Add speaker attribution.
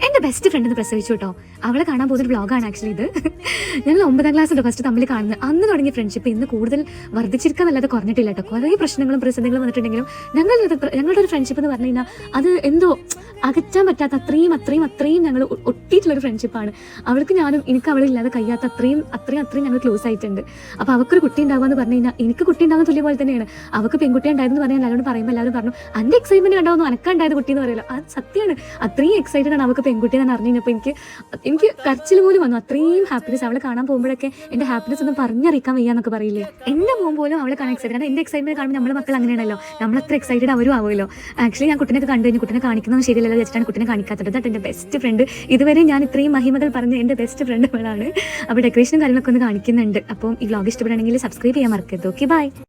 Speaker 1: എൻ്റെ ബെസ്റ്റ് ഫ്രണ്ടിന് പ്രസവിച്ചു കേട്ടോ. അവളെ കാണാൻ പോകുന്നൊരു വ്ളോഗാണ് ആക്ച്വലി ഇത്. ഞങ്ങൾ 9ാം ക്ലാസ്സിൽ ഫസ്റ്റ് തമ്മിൽ കാണുന്നത്. അന്ന് തുടങ്ങിയ ഫ്രണ്ട്ഷിപ്പ് ഇന്ന് കൂടുതൽ വർദ്ധിച്ചിരിക്കാന്നല്ലാതെ കുറഞ്ഞിട്ടില്ല കേട്ടോ. കുറേ പ്രശ്നങ്ങളും പ്രതിസന്ധികളും വന്നിട്ടുണ്ടെങ്കിലും ഞങ്ങളുടെ ഒരു ഫ്രണ്ട്ഷിപ്പ് എന്ന് പറഞ്ഞു കഴിഞ്ഞാൽ അത് എന്തോ അകറ്റാൻ പറ്റാത്ത അത്രയും ഞങ്ങൾ ഒട്ടിയിട്ടുള്ളൊരു ഫ്രണ്ട്ഷിപ്പാണ്. അവൾക്ക് ഞാനും എനിക്ക് അവളില്ലാതെ കഴിയാത്ത അത്രയും ഞങ്ങൾ ക്ലോസ് ആയിട്ടുണ്ട്. അപ്പോൾ അവൾക്കൊരു കുട്ടി ഉണ്ടാവുക എന്ന് പറഞ്ഞു കഴിഞ്ഞാൽ എനിക്ക് കുട്ടി ഉണ്ടാകുന്ന തുല്യ പോലെ തന്നെയാണ്. അവൾക്ക് പെൺകുട്ടി ഉണ്ടായതെന്ന് പറഞ്ഞാൽ എല്ലാവരോടും പറയുമ്പോൾ എല്ലാവരും പറഞ്ഞു എൻ്റെ എക്സൈറ്റ്മെന്റ് കണ്ടാവുന്നു അനക്കുണ്ടായത് കുട്ടി എന്ന് പറയല്ലോ. അത് സത്യമാണ്. അത്രയും എക്സൈറ്റഡ് ആണ് അവൾക്ക് പെൺകുട്ടി എന്ന് അറിഞ്ഞു കഴിഞ്ഞപ്പോൾ എനിക്ക് കരച്ചിൽ പോലും വന്നു. അത്രയും ഹാപ്പിനെസ് അവളെ കാണാൻ പോകുമ്പോഴൊക്കെ എൻ്റെ ഹാപ്പിനെസ് ഒന്നും പറഞ്ഞറിയിക്കാൻ വയ്യാന്നൊക്കെ പറയില്ലേ. എന്നെ പോകുമ്പോഴും അവളെ കാണാൻ എക്സൈറ്റഡ്. കാരണം എൻ്റെ എക്സൈറ്റ്മെന്റ് കാണുമ്പോൾ നമ്മുടെ മക്കൾ അങ്ങനെയാണല്ലോ, നമ്മളത്ര എക്സൈറ്റഡ് അവരും ആവുമല്ലോ. ആക്ച്വലി ഞാൻ കുട്ടിനെ കണ്ടു കഴിഞ്ഞു, കുട്ടിനെ കാണിക്കുന്നത് ശരിയല്ലല്ലോ വെച്ചിട്ടാണ് കുട്ടിനെ കാണിക്കാത്തത്. ദാറ്റ് എൻ്റെ ബെസ്റ്റ് ഫ്രണ്ട്. ഇതുവരെ ഞാൻ ഇത്രയും മഹിമകൾ പറഞ്ഞ എൻ്റെ ബെസ്റ്റ് ഫ്രണ്ട് അവളാണ്. അപ്പോൾ ഡെക്കറേഷനും കാര്യങ്ങളൊക്കെ ഒന്ന് കാണിക്കുന്നുണ്ട്. അപ്പം ഈ വ്ളോഗ് ഇഷ്ടപ്പെടുകയാണെങ്കിൽ സബ്സ്ക്രൈബ് ചെയ്യാൻ മറക്കരുത്. Okay, by.